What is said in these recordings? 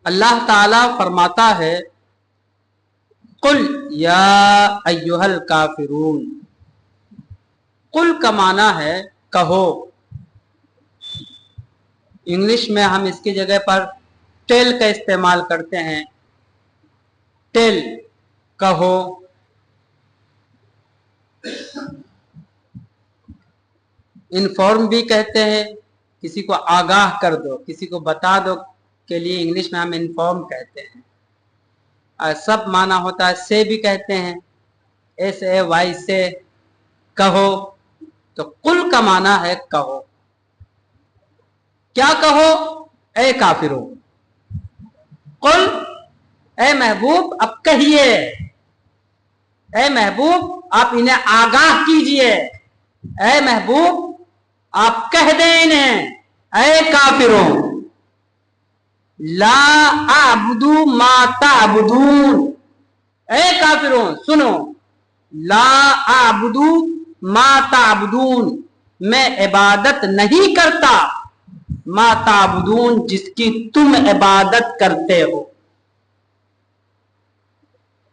اللہ تعالی فرماتا ہے قل یا ایھا الکافرون، قل کا معنی ہے کہو۔ انگلش میں ہم اس کی جگہ پر ٹیل کا استعمال کرتے ہیں، ٹیل کہو۔ انفارم بھی کہتے ہیں، کسی کو آگاہ کر دو، کسی کو بتا دو کے لیے انگلش میں ہم انفارم کہتے ہیں۔ سب معنی ہوتا ہے، سے بھی کہتے ہیں، ایس اے وائی سے، کہو۔ تو قل کا معنی ہے کہو۔ کیا کہو؟ اے کافروں، قل اے محبوب اب کہیے، اے محبوب آپ انہیں آگاہ کیجئے، اے محبوب آپ کہہ دیں انہیں، اے کافروں لا اعبد ما تعبدون، اے کافروں سنو، لا اعبد ما تعبدون میں عبادت نہیں کرتا، ما تعبدون جس کی تم عبادت کرتے ہو،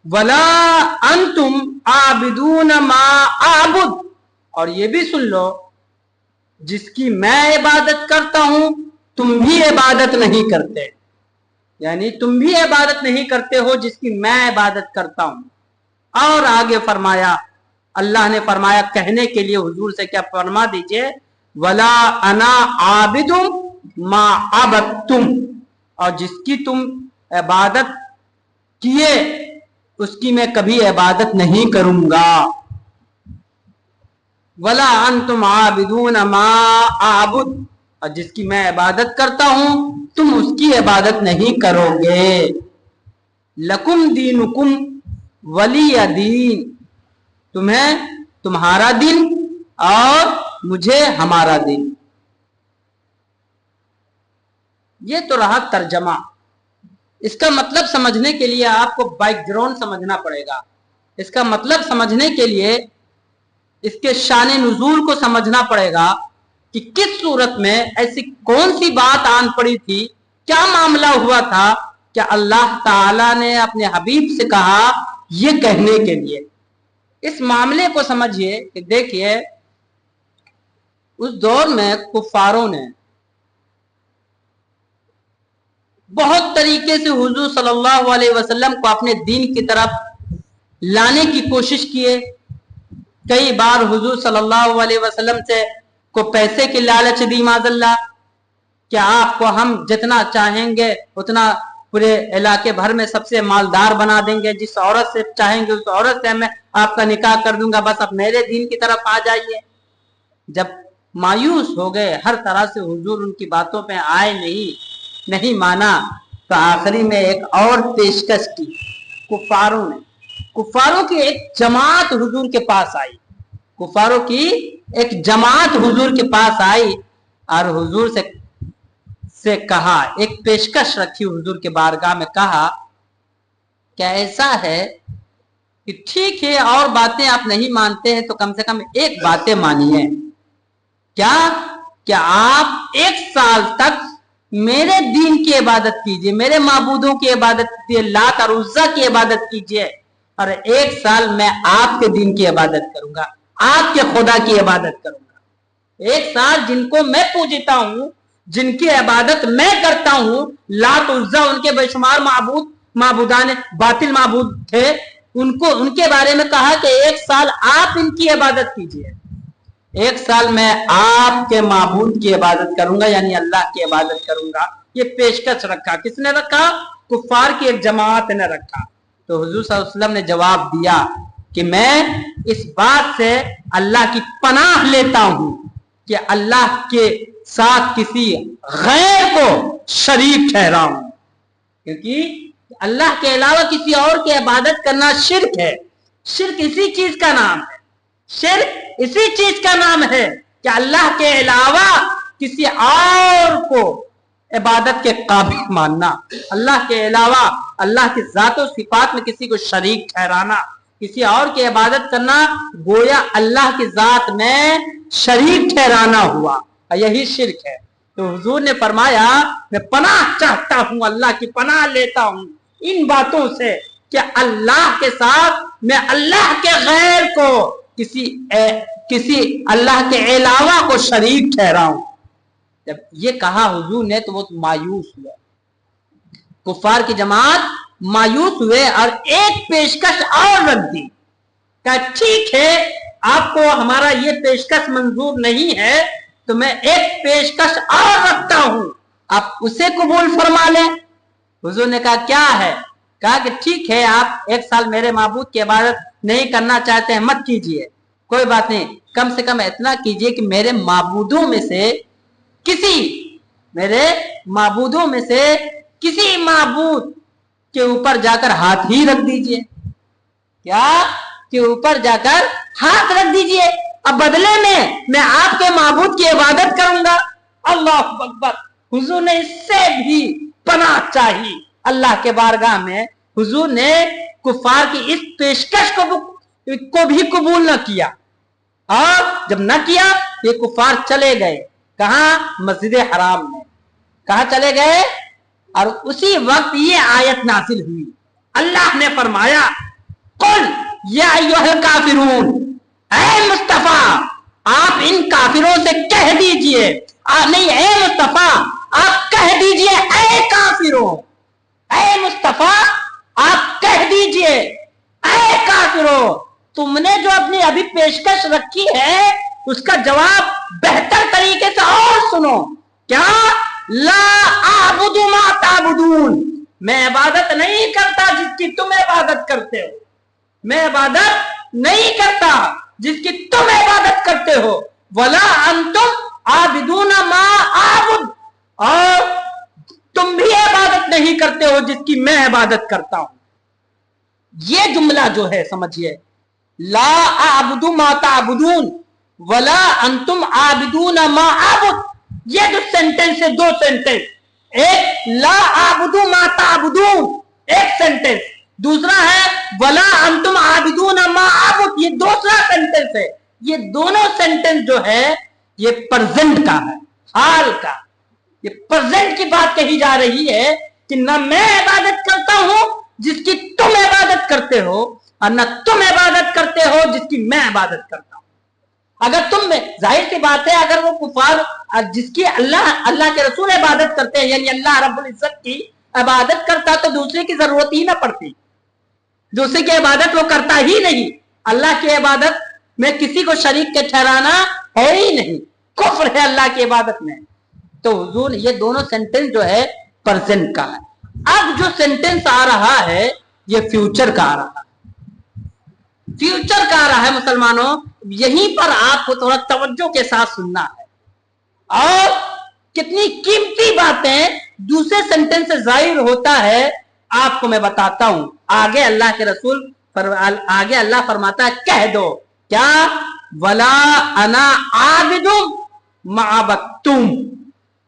ولا انتم عابدون ما اعبد، اور یہ بھی سن لو جس کی میں عبادت کرتا ہوں تم بھی عبادت نہیں کرتے، یعنی تم بھی عبادت نہیں کرتے ہو جس کی میں عبادت کرتا ہوں۔ اور آگے فرمایا، اللہ نے فرمایا کہنے کے لیے حضور سے کیا فرما دیجئے، ولا انا عابد ما عبدتم، اور جس کی تم عبادت کیے اس کی میں کبھی عبادت نہیں کروں گا، ولا انتم عابدون ما اعبد، اور جس کی میں عبادت کرتا ہوں تم اس کی عبادت نہیں کرو گے، لکم دینکم ولی دین، تمہیں تمہارا دین اور مجھے ہمارا دین۔ یہ تو رہا ترجمہ۔ اس کا مطلب سمجھنے کے لیے آپ کو بیک گراؤنڈ سمجھنا پڑے گا، اس کا مطلب سمجھنے کے لیے اس کے شان نزول کو سمجھنا پڑے گا کہ کس صورت میں ایسی کون سی بات آن پڑی تھی، کیا معاملہ ہوا تھا کہ اللہ تعالی نے اپنے حبیب سے کہا یہ کہنے کے لیے۔ اس معاملے کو سمجھیے کہ دیکھیے اس دور میں کفاروں نے بہت طریقے سے حضور صلی اللہ علیہ وسلم کو اپنے دین کی طرف لانے کی کوشش کیے۔ کئی بار حضور صلی اللہ علیہ وسلم سے کو پیسے کی لالچ دی معاذ اللہ، کہ آپ کو ہم جتنا چاہیں گے اتنا پورے علاقے بھر میں سب سے مالدار بنا دیں گے، جس عورت سے چاہیں گے اس عورت سے میں آپ کا نکاح کر دوں گا، بس اب میرے دین کی طرف آ جائیے۔ جب مایوس ہو گئے، ہر طرح سے حضور ان کی باتوں پہ آئے نہیں مانا، تو آخری میں ایک اور پیشکش کی کفاروں نے۔ کفاروں کی ایک جماعت حضور کے پاس آئی، کفاروں کی ایک جماعت حضور کے پاس آئی اور حضور سے کہا، ایک پیشکش رکھی حضور کے بارگاہ میں، کہا کیا ایسا ہے کہ ٹھیک ہے اور باتیں آپ نہیں مانتے ہیں تو کم سے کم ایک باتیں مانیے، کیا کہ آپ 1 سال تک میرے دین کی عبادت کیجئے، میرے معبودوں کی عبادت کیجئے، لات اور عزا کی عبادت کیجئے، اور 1 سال میں آپ کے دین کی عبادت کروں گا، آپ کے خدا کی عبادت کروں گا۔ 1 سال جن کو میں پوجتا ہوں، جن کی عبادت میں کرتا ہوں، لات عزا ان کے بے شمار معبودان باطل معبود تھے، ان کے بارے میں کہا کہ 1 سال آپ ان کی عبادت کیجئے، 1 سال میں آپ کے معبود کی عبادت کروں گا، یعنی اللہ کی عبادت کروں گا۔ یہ پیشکش رکھا، کس نے رکھا؟ کفار کی ایک جماعت نے رکھا۔ تو حضور صلی اللہ علیہ وسلم نے جواب دیا کہ میں اس بات سے اللہ کی پناہ لیتا ہوں کہ اللہ کے ساتھ کسی غیر کو شریک ٹھہراؤں، کیونکہ اللہ کے علاوہ کسی اور کی عبادت کرنا شرک ہے۔ شرک اسی چیز کا نام ہے، شرک اسی چیز کا نام ہے کہ اللہ کے علاوہ کسی اور کو عبادت کے قابل ماننا، اللہ کے علاوہ اللہ کی ذات و صفات میں کسی کو شریک ٹھہرانا، کسی اور کی عبادت کرنا گویا اللہ کی ذات میں شریک ٹھہرانا ہوا، یہی شرک ہے۔ تو حضور نے فرمایا میں پناہ چاہتا ہوں, اللہ کی پناہ لیتا ہوں ان باتوں سے کہ اللہ کے ساتھ میں اللہ کے غیر کو کسی اللہ کے علاوہ کو شریک ٹھہراؤں. جب یہ کہا حضور نے تو وہ مایوس ہوئے, کفار کی جماعت مایوس ہوئے اور ایک پیشکش اور رکھ دی کہ ٹھیک ہے آپ کو ہمارا یہ پیشکش منظور نہیں ہے تو میں ایک پیشکش اور رکھتا ہوں, آپ اسے قبول فرما لیں. حضور نے کہا کیا ہے؟ کہا کہ ٹھیک ہے آپ 1 سال میرے معبود کی عبادت نہیں کرنا چاہتے ہیں, مت کیجئے, کوئی بات نہیں, کم سے کم اتنا کیجئے کہ میرے معبودوں میں سے کسی معبود کے اوپر جا کر ہاتھ ہی رکھ دیجئے. کیا کہ اوپر جا کر ہاتھ رکھ دیجئے, اب بدلے میں آپ کے معبود کی عبادت کروں گا. اللہ اکبر. حضور نے اس سے بھی پناہ چاہی اللہ کے بارگاہ میں. حضور نے کفار کی اس پیشکش کو بھی قبول نہ کیا, اور جب نہ کیا یہ کفار چلے گئے کہاں؟ مسجد حرام میں. کہاں چلے گئے؟ اور اسی وقت یہ آیت نازل ہوئی. اللہ نے فرمایا قل یا ایھا الکافرون, اے مصطفیٰ آپ ان کافروں سے کہہ دیجئے, نہیں اے مصطفیٰ آپ کہہ دیجئے, اے کافروں, اے مصطفیٰ آپ کہہ دیجئے اے کافروں, تم نے جو اپنی ابھی پیشکش رکھی ہے اس کا جواب بہتر طریقے سے اور سنو. کیا؟ لا اعبد ما تعبدون, میں عبادت نہیں کرتا جس کی تم عبادت کرتے ہو, میں عبادت نہیں کرتا جس کی تم عبادت کرتے ہو. ولا انتم عابدون ما اعبد, اور تم بھی عبادت نہیں کرتے ہو جس کی میں عبادت کرتا ہوں. یہ جملہ جو ہے سمجھیے, لا اعبد ما تعبدون ولا انتم عابدون ما اعبد, یہ جو سینٹنس ہے, 2 سینٹنس, ایک لا اعبد ما تعبدون ایک سینٹنس, دوسرا ہے ولا انتم عابدون ما اعبد یہ دوسرا سینٹنس ہے. یہ دونوں سینٹنس جو ہے یہ پرزنٹ کا ہے, حال کا, یہ پرزنٹ کی بات کہی جا رہی ہے کہ نہ میں عبادت کرتا ہوں جس کی تم عبادت کرتے ہو, اور نہ تم عبادت کرتے ہو جس کی میں عبادت کرتا ہوں. اگر تم میں, ظاہر سی بات ہے, اگر وہ کفار جس کی اللہ کے رسول عبادت کرتے ہیں, یعنی اللہ رب العزت کی عبادت کرتا تو دوسرے کی ضرورت ہی نہ پڑتی, دوسرے کی عبادت وہ کرتا ہی نہیں. اللہ کی عبادت میں کسی کو شریک کے ٹھہرانا ہے ہی نہیں, کفر ہے اللہ کی عبادت میں. تو حضور یہ دونوں سینٹنس جو ہے پرزنٹ کا ہے. اب جو سینٹنس آ رہا ہے یہ فیوچر کا آ رہا ہے, فیوچر کا آ رہا ہے. مسلمانوں یہیں پر آپ کو تھوڑا توجہ کے ساتھ سننا ہے, اور کتنی قیمتی باتیں دوسرے سینٹنس سے ظاہر ہوتا ہے آپ کو میں بتاتا ہوں. آگے اللہ کے رسول آگے اللہ فرماتا ہے کہہ دو, کیا؟ ولا انا عابد ما عبدتم,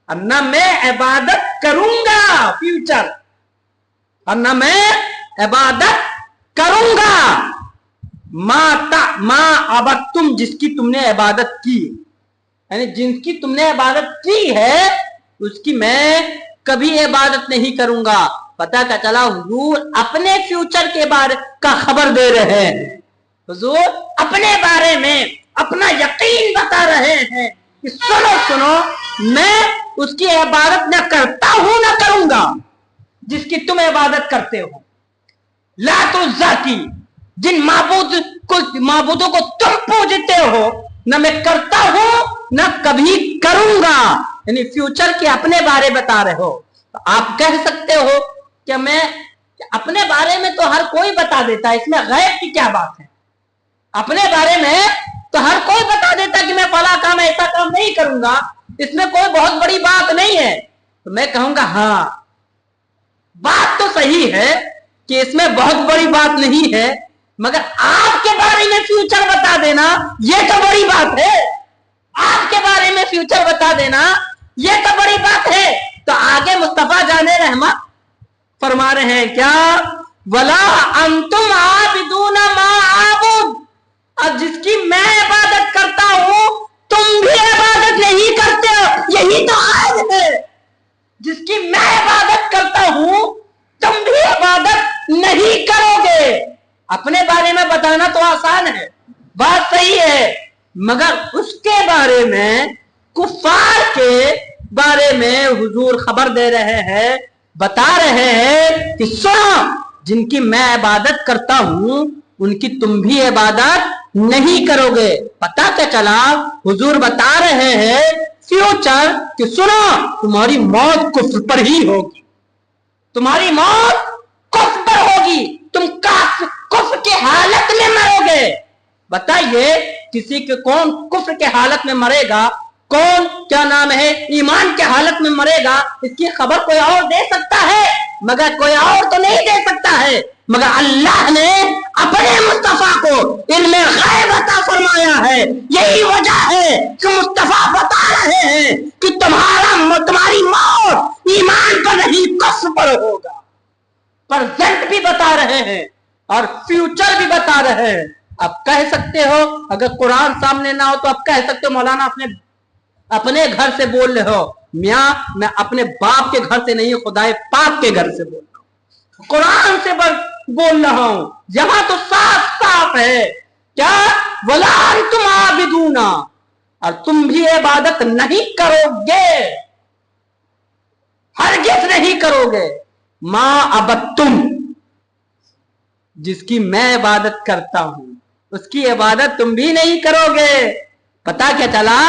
اور نہ میں عبادت کروں گا, فیوچر, اور نہ میں عبادت کروں گا ما عبدتم جس کی تم نے عبادت کی, یعنی جن کی تم نے عبادت کی ہے اس کی میں کبھی عبادت نہیں کروں گا. پتہ کا چلا حضور اپنے فیوچر کے بارے کا خبر دے رہے ہیں, حضور اپنے بارے میں اپنا یقین بتا رہے ہیں کہ سنو میں اس کی عبادت نہ کرتا ہوں نہ کروں گا جس کی تم عبادت کرتے ہو. لات العزیٰ کی جن معبودوں کو تم پوجتے ہو نہ میں کرتا ہوں نہ کبھی کروں گا, یعنی فیوچر کے اپنے بارے بتا رہے ہو. آپ کہہ سکتے ہو کہ میں اپنے بارے میں تو ہر کوئی بتا دیتا ہے, اس میں غیب کی کیا بات ہے؟ اپنے بارے میں تو ہر کوئی بتا دیتا کہ میں فلاں کام ایسا کام نہیں کروں گا, اس میں کوئی بہت بڑی بات نہیں ہے. تو میں کہوں گا ہاں بات تو صحیح ہے کہ اس میں بہت بڑی بات نہیں ہے, مگر آپ کے بارے میں فیوچر بتا دینا یہ تو بڑی بات ہے. آپ کے بارے میں فیوچر بتا دینا یہ تو بڑی بات ہے. تو آگے مصطفیٰ جان رحمت فرما رہے ہیں کیا؟ ولا انتم عابدون ما اعبد, اور جس کی میں عبادت کرتا ہوں تم بھی عبادت نہیں کرتے ہو. یہی تو غیب ہے جس کی میں عبادت کرتا ہوں تم بھی عبادت نہیں کرو گے. اپنے بارے میں بتانا تو آسان ہے, بات صحیح ہے, مگر اس کے بارے میں, کفار کے بارے میں حضور خبر دے رہے ہیں, بتا رہے ہیں کہ سنو, جن کی میں عبادت کرتا ہوں ان کی تم بھی عبادت نہیں کرو گے. پتا کیا چلا, حضور بتا رہے ہیں فیوچر کہ سنو, تمہاری موت کفر پر ہی ہوگی, تمہاری موت کفر پر ہوگی, تم کفر کی حالت میں مرو گے. بتائیے کسی کے کون کفر کے حالت میں مرے گا, کون کیا نام ہے ایمان کے حالت میں مرے گا, اس کی خبر کوئی اور دے سکتا ہے, مگر کوئی اور تو نہیں دے سکتا ہے. مگر اللہ نے اپنے مصطفیٰ کو علم غیب عطا فرمایا ہے. یہی وجہ ہے کہ مصطفیٰ بتا رہے ہیں کہ تمہاری موت ایمان پر نہیں کفر پر ہوگا. پرزنٹ بھی بتا رہے ہیں اور فیوچر بھی بتا رہے ہیں. اب کہہ سکتے ہو, اگر قرآن سامنے نہ ہو تو اب کہہ سکتے ہو مولانا اپنے گھر سے بول رہے ہو. میاں میں اپنے باپ کے گھر سے نہیں, خدائے پاک کے گھر سے بول رہا ہوں, قرآن سے بول رہا ہوں. یہاں تو صاف صاف ہے کیا, وَلَا أَنْتُمْ عَابِدُونَ, اور تم بھی عبادت نہیں کرو گے, ہرگز نہیں کرو گے. مَا عَبَدْتُمْ, جس کی میں عبادت کرتا ہوں اس کی عبادت تم بھی نہیں کرو گے. پتا کیا چلا,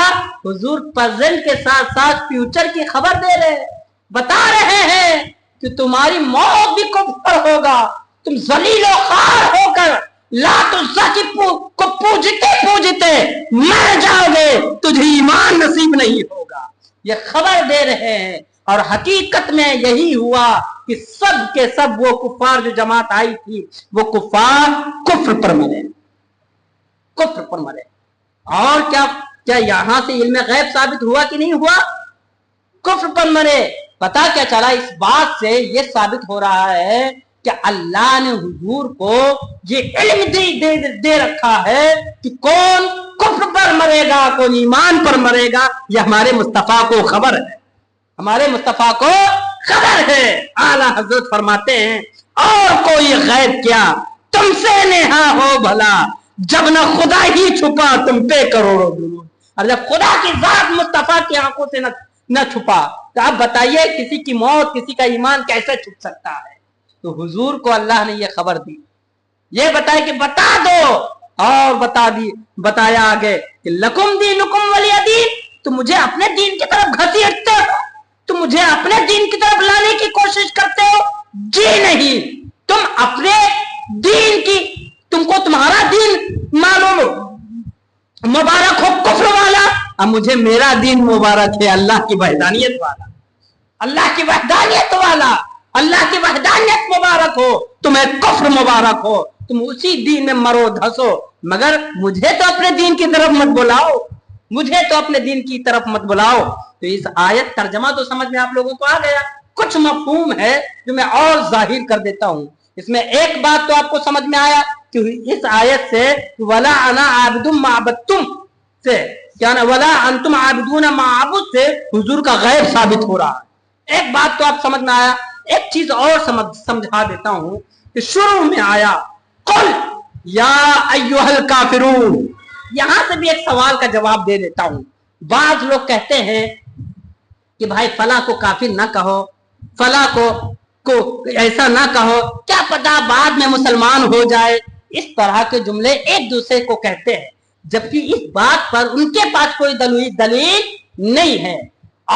حضور پریزنٹ کے ساتھ ساتھ فیوچر کی خبر دے رہے, بتا رہے ہیں کہ تمہاری موت بھی کفر پر ہوگا, تم ذلیل و خوار ہو کر لات عزا کو پوجتے مر جاؤ گے, تجھے ایمان نصیب نہیں ہوگا. یہ خبر دے رہے ہیں. اور حقیقت میں یہی ہوا کہ سب کے سب وہ کفار جو جماعت آئی تھی وہ کفار کفر پر مرے, کفر پر مرے. اور کیا یہاں سے علم غیب ثابت ہوا کہ نہیں ہوا, کفر پر مرے. پتا کیا چلا, اس بات سے یہ ثابت ہو رہا ہے کہ اللہ نے حضور کو یہ علم دے رکھا ہے کہ کون کفر پر مرے گا, کون ایمان پر مرے گا. یہ ہمارے مصطفیٰ کو خبر ہے, ہمارے مصطفیٰ کو خبر ہے. اعلیٰ حضرت فرماتے ہیں اور کوئی غیب کیا تم سے نیہا ہو بھلا, جب نہ خدا ہی چھپا تم پہ کروڑوں درود. اور جب خدا کی ذات مصطفیٰ کی آنکھوں سے نہ چھپا تو آپ بتائیے کسی کی موت, کسی کا ایمان کیسے چھپ سکتا ہے. تو حضور کو اللہ نے یہ خبر دی, یہ بتایا کہ بتا دو, اور بتایا آگے کہ لکم دینکم ولی دین, تم مجھے اپنے دین کی طرف گھسیٹتے ہو, تم مجھے اپنے دین کی طرف لانے کی کوشش کرتے ہو. جی نہیں, تم اپنے دین کی, تم کو تمہارا دین معلوم مبارک ہو کفر والا, اب مجھے میرا دین مبارک ہے اللہ کی وحدانیت والا, اللہ کی وحدانیت والا, اللہ کی وحدانیت مبارک ہو, تمہیں کفر مبارک ہو, تم اسی دین میں مرو دھسو, مگر مجھے تو اپنے دین کی طرف مت بلاؤ, مجھے تو اپنے دین کی طرف مت بلاؤ. تو اس آیت ترجمہ تو سمجھ میں آپ لوگوں کو آ گیا, کچھ مفہوم ہے جو میں اور ظاہر کر دیتا ہوں. اس میں ایک بات تو آپ کو سمجھ میں آیا کہ اس آیت سے وَلَا أَنَا عَابِدٌ مَا عَبَدتُّمْ سے کیا نا وَلَا أَنْتُمْ عَابِدُونَ مَا أَعْبُدُ سے حضور کا غیب ثابت ہو رہا ہے. ایک بات تو آپ سمجھ میں آیا. ایک چیز اور سمجھا دیتا ہوں کہ شروع میں آیا قل یا ایھا الکافرون, یہاں سے بھی ایک سوال کا جواب دے دیتا ہوں. بعض لوگ کہتے ہیں کہ بھائی فلاں کو کافر نہ کہو, فلاں کو ایسا نہ کہو, کیا پتا بعد میں مسلمان ہو جائے. اس طرح کے جملے ایک دوسرے کو کہتے ہیں, جبکہ اس بات پر ان کے پاس کوئی دلیل نہیں ہے.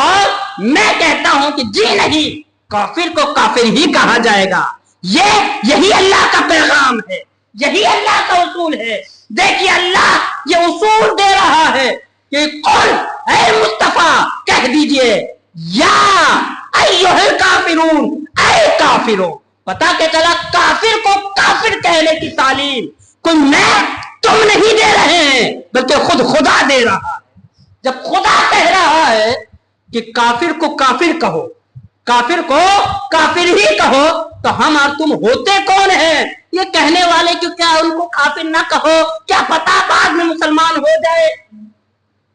اور میں کہتا ہوں کہ جی نہیں, کافر کو کافر ہی کہا جائے گا. یہی اللہ کا پیغام ہے, یہی اللہ کا اصول ہے. دیکھیے اللہ یہ اصول دے رہا ہے کہ قل, اے مصطفیٰ کہہ دیجئے, یا ایھا الکافرون, اے کافروں. پتا کہ چلا کافر کو کافر کہنے کی تعلیم کوئی میں تم نہیں دے رہے ہیں بلکہ خود خدا دے رہا ہے. جب خدا کہہ رہا ہے کہ کافر کو کافر کہو, کافر کو کافر ہی کہو, تو ہم اور تم ہوتے کون ہیں یہ کہنے والے؟ کہ کیا ان کو کافر نہ کہو, کیا پتا بعد میں مسلمان ہو جائے.